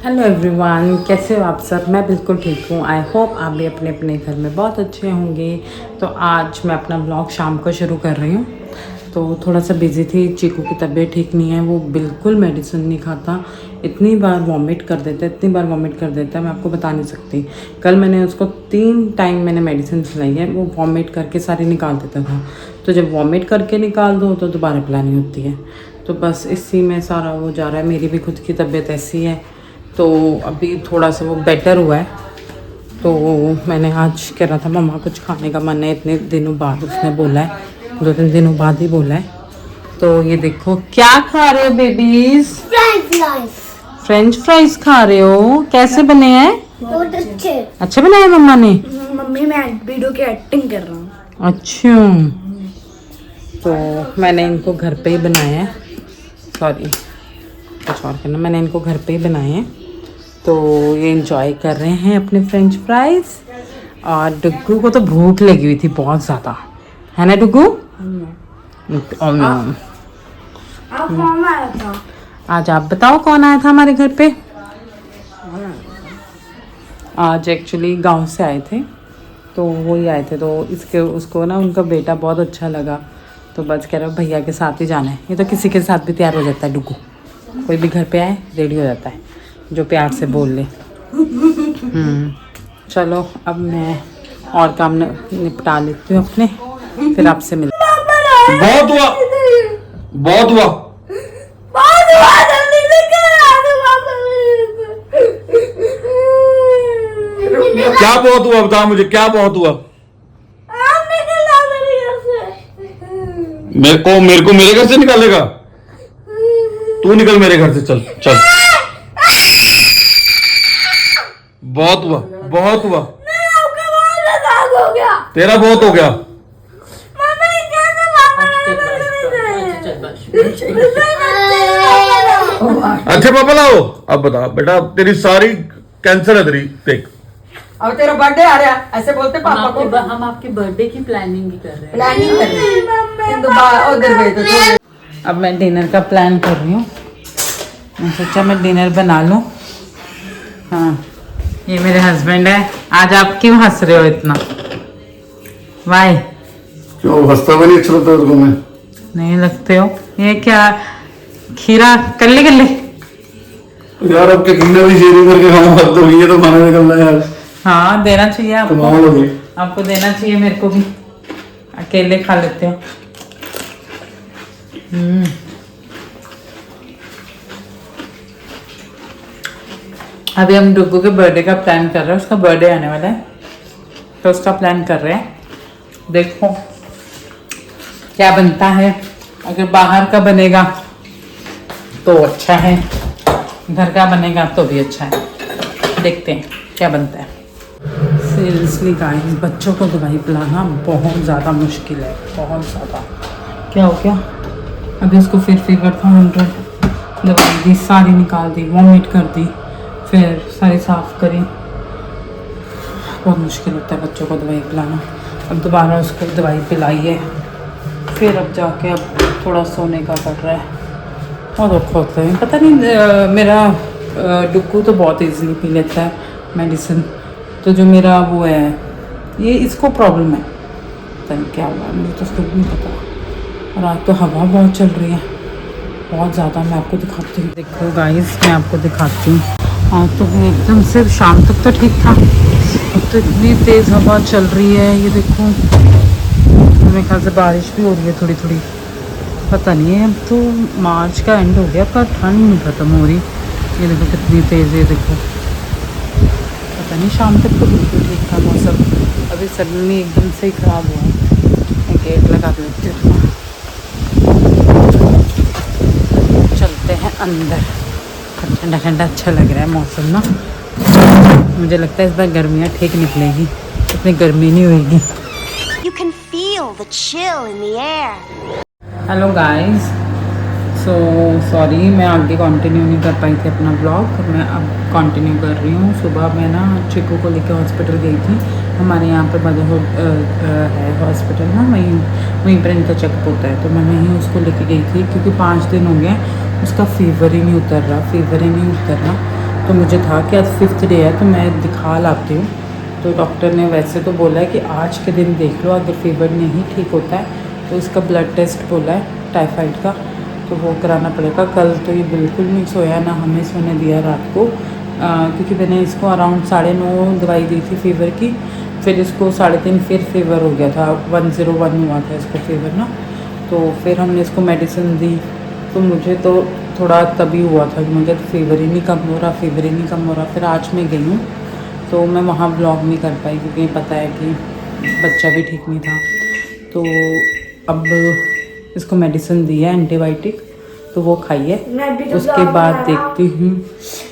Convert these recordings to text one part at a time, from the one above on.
Hello everyone, कैसे हो आप सब। मैं बिल्कुल ठीक हूँ। आई होप आप भी अपने अपने घर में बहुत अच्छे होंगे। तो आज मैं अपना ब्लॉग शाम को शुरू कर रही हूँ। तो थोड़ा सा बिजी थी। चीकू की तबीयत ठीक नहीं है, वो बिल्कुल मेडिसिन नहीं खाता। इतनी बार वॉमिट कर देता है, इतनी बार वॉमिट कर देता है, मैं आपको बता नहीं सकती। कल मैंने उसको 3 टाइम मैंने मेडिसिन खिलाई है, वो वॉमिट करके सारी निकाल देता था। तो जब वॉमिट करके निकाल दो तो दोबारा पिलानी होती है। तो बस इसी में सारा वो जा रहा है। मेरी भी खुद की तबीयत ऐसी है, तो अभी थोड़ा सा वो बेटर हुआ है। तो मैंने आज कह रहा था मम्मा कुछ खाने का मन है, इतने दिनों बाद उसने बोला है, 2-3 दिनों बाद ही बोला है। तो ये देखो क्या खा रहे हो बेबीज। फ्रेंच फ्राइज खा रहे हो। कैसे बने हैं? बहुत अच्छे। अच्छे बनाए मम्मा ने? मम्मी मैं वीडियो की एक्टिंग कर रहा हूँ। अच्छा, तो मैंने इनको घर पे ही बनाए हैं। सॉरी, कुछ और करना। मैंने इनको घर पे ही बनाए हैं। तो ये इंजॉय कर रहे हैं अपने फ्रेंच फ्राइज। और डुग्गू को तो भूख लगी हुई थी बहुत ज़्यादा, है ना डुग्गू? कौन आया था? आज आप बताओ कौन आया था हमारे घर पे? आज एक्चुअली गांव से आए थे, तो वो ही आए थे। तो इसके उसको ना उनका बेटा बहुत अच्छा लगा, तो बस कह रहा भैया के साथ ही जाना है। ये तो किसी के साथ भी तैयार हो जाता है डुग्गू, कोई भी घर पे आए रेडी हो जाता है, जो प्यार से बोल ले। चलो अब मैं और काम निपटा लेती हूँ अपने, फिर आपसे मिल। बहुत हुआ, बहुत हुआ। क्या बहुत हुआ बता मुझे, क्या बहुत हुआ? मेरे को मेरे घर से निकालेगा? तू निकल मेरे घर से, चल चल। बहुत हुआ, बहुत हुआ। तेरा बहुत हो गया। अच्छे पापा लाओ। अब बता बेटा, तेरी सारी कैंसर है तेरी, देख। अब तेरा बर्थडे आ रहा है, ऐसे बोलते पापा को। हम आपके बर्थडे की प्लानिंग ही कर रहे हैं। प्लानिंग कर रहे हैं। उधर गए तो अब मैं डिनर का प्लान कर रही हूँ। मैं सोचा मैं डिनर बना लूँ। हाँ, ये मेरे हस्बैंड है। आज आप क्यों हंस रहे हो इतना? वाई? क्यों हंसता भी नहीं अच्छा लगता तेरे को मैं? नहीं लगते हो। ये क्या खीरा कल्ले कल्ले? यार अब क्या कीना भी शेयरिंग करके खाना खाते हो, ये तो खाना निकलना है यार। हाँ देना चाहिए आपको, कमाल होगी। आपको देना चाहिए, मेरे को भी। अकेले खा लेते हो। अभी हम डुग्गू के बर्थडे का प्लान कर रहे हैं। उसका बर्थडे आने वाला है, तो उसका प्लान कर रहे हैं। देखो क्या बनता है। अगर बाहर का बनेगा तो अच्छा है, घर का बनेगा तो भी अच्छा है। देखते हैं क्या बनता है। सीरियसली गाइस, बच्चों को दवाई पिलाना बहुत ज़्यादा मुश्किल है, बहुत ज़्यादा। क्या हो गया? अभी उसको फिर फीवर था 100, दवाई दी, सारी निकाल दी, वॉमिट कर दी, फिर सारी साफ करी। बहुत मुश्किल होता है बच्चों को दवाई पिलाना। अब दोबारा उसको दवाई पिलाई है, फिर अब जाके अब थोड़ा सोने का कर रहा है। बहुत औखा होता है। पता नहीं, मेरा डुग्गू तो बहुत ईजीली पी लेता है मेडिसिन। तो जो मेरा वो है, ये इसको प्रॉब्लम है, पता नहीं क्या हुआ है, मुझे तो खुद नहीं पता। और आज तो हवा बहुत चल रही है, बहुत ज़्यादा। मैं आपको दिखाती हूँ। देखो गाइस, मैं आपको दिखाती हूँ। आज तो एकदम से शाम तक तो ठीक था, अब तो इतनी तेज़ हवा चल रही है। ये देखो, मेरे ख्याल से बारिश भी हो रही है थोड़ी थोड़ी, पता नहीं है। अब तो मार्च का एंड हो गया पर ठंड नहीं ख़त्म हो रही। ये देखो कितनी तेज़ है, देखो। पता नहीं, शाम तक तो बिल्कुल ठीक था मौसम, अभी सडनली एकदम से ही ख़राब हुआ है। मैं गेट लगा देती हूँ। चलते हैं अंदर। ठंडा ठंडा अच्छा लग रहा है मौसम ना। मुझे लगता है इस बार गर्मियाँ ठीक निकलेगी, इतनी गर्मी नहीं होगी। You can feel the chill in the air. Hello guys, so sorry मैं आगे कंटिन्यू नहीं कर पाई थी अपना ब्लॉग। मैं अब कंटिन्यू कर रही हूँ। सुबह मैं ना चिकू को लेकर हॉस्पिटल गई थी। हमारे यहाँ पर बदरहुड है हॉस्पिटल ना, वहीं पर इनका चेकअप होता है। तो मैं वहीं उसको लेके गई थी, क्योंकि 5 दिन हो गए उसका फ़ीवर ही नहीं उतर रहा, फ़ीवर ही नहीं उतर रहा। तो मुझे था कि आज 5th डे है तो मैं दिखा लाती हूँ। तो डॉक्टर ने वैसे तो बोला है कि आज के दिन देख लो, अगर फीवर नहीं ठीक होता है तो इसका ब्लड टेस्ट बोला है टाइफाइड का, तो वो कराना पड़ेगा। कल तो ये बिल्कुल नहीं सोया, ना हमें सोने दिया रात को, क्योंकि मैंने इसको अराउंड 9:30 दवाई दी थी फीवर की, फिर इसको 3:30 फिर फीवर हो गया था, 101 हुआ था इसको फीवर ना। तो फिर हमने इसको मेडिसिन दी, तो मुझे तो थोड़ा तभी हुआ था कि मुझे फीवर ही नहीं कम हो रहा, फीवर ही नहीं कम हो रहा। फिर आज मैं गई हूँ तो मैं वहाँ व्लॉग नहीं कर पाई, क्योंकि पता है कि बच्चा भी ठीक नहीं था। तो अब इसको मेडिसिन दी है एंटीबायोटिक, तो वो खाइए। मैं भी तो उसके vlog बाद बना रहा हूँ। देखती हूँ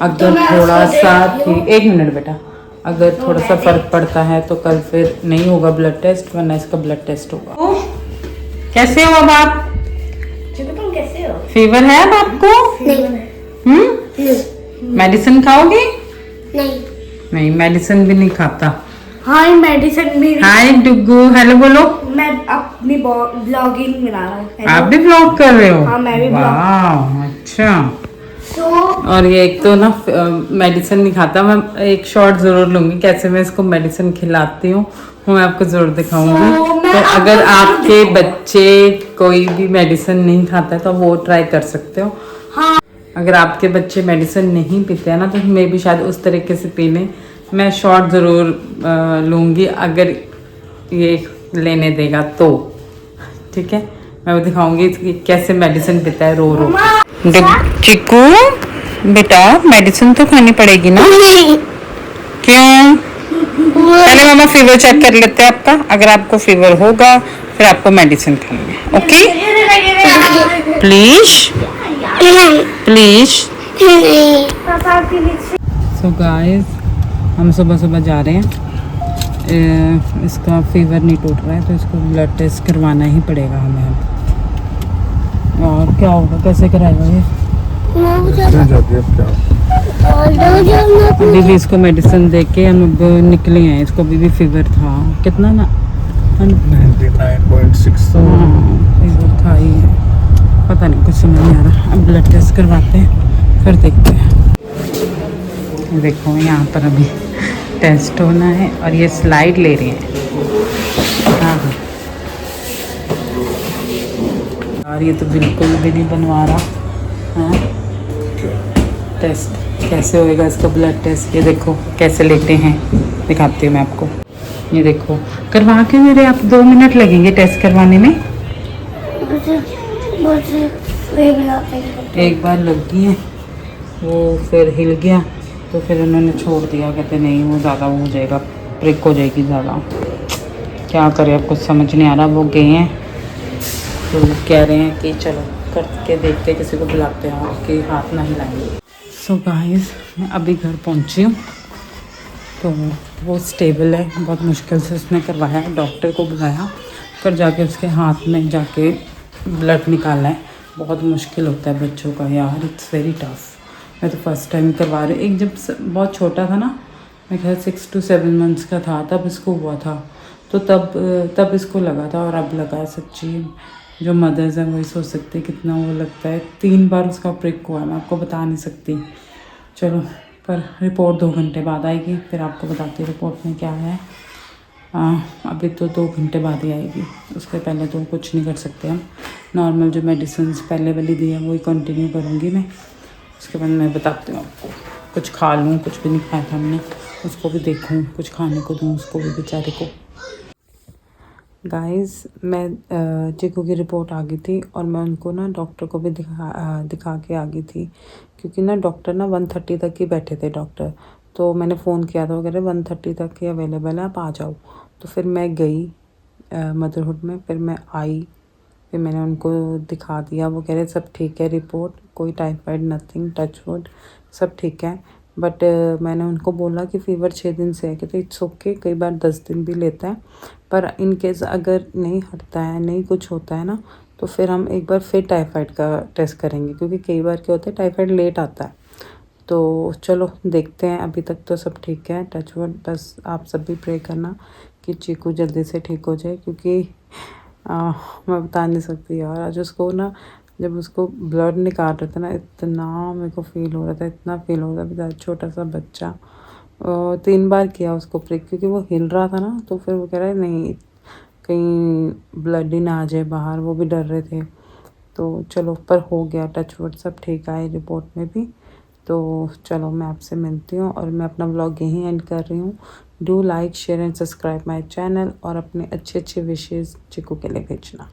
अगर मैं थोड़ा उसको सा देखती हूँ। ठीक, 1 मिनट बेटा, अगर थोड़ा सा फर्क पड़ता है तो कल फिर नहीं होगा ब्लड टेस्ट, वरना इसका ब्लड टेस्ट होगा। कैसे हो अब आप? तुम कैसे हो? फीवर है अब आपको? मेडिसिन खाओगे? नहीं। नहीं, मेडिसिन भी नहीं खाता। हाँ, मेडिसिन भी हाय डुगू, हेलो बोलो। मैं अपनी ब्लॉगिंग बना रहा हूँ। आप भी ब्लॉग कर रहे हो? हाँ, मैं भी वाह, अच्छा। तो और ये एक तो ना मेडिसिन नहीं खाता। मैं एक शॉट जरूर लूंगी कैसे मैं इसको मेडिसिन खिलाती हूँ, वो मैं आपको जरूर दिखाऊंगी। तो अगर आपके बच्चे कोई भी मेडिसिन नहीं खाता है तो वो ट्राई कर सकते हो। हाँ। अगर आपके बच्चे मेडिसिन नहीं पीते हैं ना, तो मैं भी शायद उस तरीके से पी लें। मैं शॉट ज़रूर लूँगी अगर ये लेने देगा तो, ठीक है। मैं वो दिखाऊंगी कि कैसे मेडिसिन पीता है रो रो। चिकू बेटा, मेडिसिन तो खानी पड़ेगी ना? क्यों? पहले मामा फीवर चेक कर लेते हैं आपका। अगर आपको फीवर होगा फिर आपको मेडिसिन खानी है, okay? Please please. So guys, हम सुबह सुबह जा रहे हैं। इसका फीवर नहीं टूट रहा है तो इसको ब्लड टेस्ट करवाना ही पड़ेगा हमें अब। और क्या होगा, कैसे कराएगा ये? अभी भी इसको मेडिसिन दे के हम अब निकले हैं। इसको अभी भी फीवर था, कितना ना 99.6। फीवर था ही है, पता नहीं, कुछ समझ नहीं आ रहा। अब ब्लड टेस्ट करवाते हैं फिर देखते हैं। देखो यहाँ पर अभी टेस्ट होना है और ये स्लाइड ले रहे हैं। हाँ हाँ, यार ये तो बिल्कुल भी नहीं बनवा रहा। हाँ, टेस्ट कैसे होएगा इसका ब्लड टेस्ट? ये देखो कैसे लेते हैं, दिखाती हूँ मैं आपको। ये देखो, करवा के मेरे आप 2 मिनट लगेंगे टेस्ट करवाने में। एक बार लग गई है, वो फिर हिल गया तो फिर उन्होंने छोड़ दिया। कहते नहीं वो ज़्यादा हो जाएगा, प्रिक हो जाएगी ज़्यादा। क्या करें, अब कुछ समझ नहीं आ रहा। वो गए हैं तो कह रहे हैं कि चलो करके देखते, किसी को बुलाते हैं कि हाथ ना हिलाएंगे। सो गाइस, मैं अभी घर पहुंची हूँ। तो वो स्टेबल है, बहुत मुश्किल से उसने करवाया, डॉक्टर को बुलाया, फिर जाके उसके हाथ में जाके ब्लड निकालना है। बहुत मुश्किल होता है बच्चों का यार, इट्स वेरी टफ। मैं तो फर्स्ट टाइम करवा रही हूँ। एक जब बहुत छोटा था ना, मैं ख्याल 6 to 7 मंथ्स का था तब इसको हुआ था, तो तब इसको लगा था और अब लगा है। सच्ची जो मदर्स हैं वही सोच सकते हैं कितना वो लगता है। 3 बार उसका प्रिक हुआ, मैं आपको बता नहीं सकती। चलो, पर रिपोर्ट 2 घंटे बाद आएगी, फिर आपको बताती हूँ रिपोर्ट में क्या है। अभी तो 2 घंटे बाद ही आएगी, उसके पहले तो कुछ नहीं कर सकते हम। नॉर्मल जो मेडिसिन पहले वाली दी है वही कंटिन्यू करूँगी मैं। उसके बाद मैं बताती हूँ आपको। कुछ खा लूँ, कुछ भी नहीं खाया था हमने, उसको भी देखूँ, कुछ खाने को दूँ उसको भी बेचारे को। गाइस, मैं चिकू की रिपोर्ट आ गई थी और मैं उनको ना डॉक्टर को भी दिखा के आ गई थी, क्योंकि ना डॉक्टर ना 1:30 तक ही बैठे थे डॉक्टर। तो मैंने फ़ोन किया था, वो कह रहे 1:30 तक ही अवेलेबल है, आप आ जाओ। तो फिर मैं गई मदरहुड में, फिर मैं आई, फिर मैंने उनको दिखा दिया। वो कह रहे सब ठीक है, रिपोर्ट कोई टाइफाइड नथिंग, टच वुड, सब ठीक है। बट मैंने उनको बोला कि फ़ीवर 6 दिन से है, कहते इट्स ओके, कई बार 10 दिन भी लेता है, पर इन केस अगर नहीं हटता है, नहीं कुछ होता है ना, तो फिर हम एक बार फिर टाइफाइड का टेस्ट करेंगे, क्योंकि कई बार क्या होता है टाइफाइड लेट आता है। तो चलो देखते हैं, अभी तक तो सब ठीक है, टच वुड। बस आप सब भी प्रे करना कि चीकू जल्दी से ठीक हो जाए, क्योंकि मैं बता नहीं सकती यार। आज उसको ना जब उसको ब्लड निकाल रहे थे ना, इतना मेरे को फील हो रहा था, इतना फील हो रहा था। बेचारा छोटा सा बच्चा, 3 बार किया उसको प्रिक, क्योंकि वो हिल रहा था ना, तो फिर वो कह रहे नहीं कहीं ब्लड ही ना आ जाए बाहर, वो भी डर रहे थे। तो चलो, पर हो गया, टच वुड सब ठीक आए रिपोर्ट में भी। तो चलो मैं आपसे मिलती हूँ और मैं अपना व्लॉग यहीं एंड कर रही हूँ। Do like share and subscribe my channel और अपने अच्छे अच्छे विशेज़ चिकू के लिए भेजना।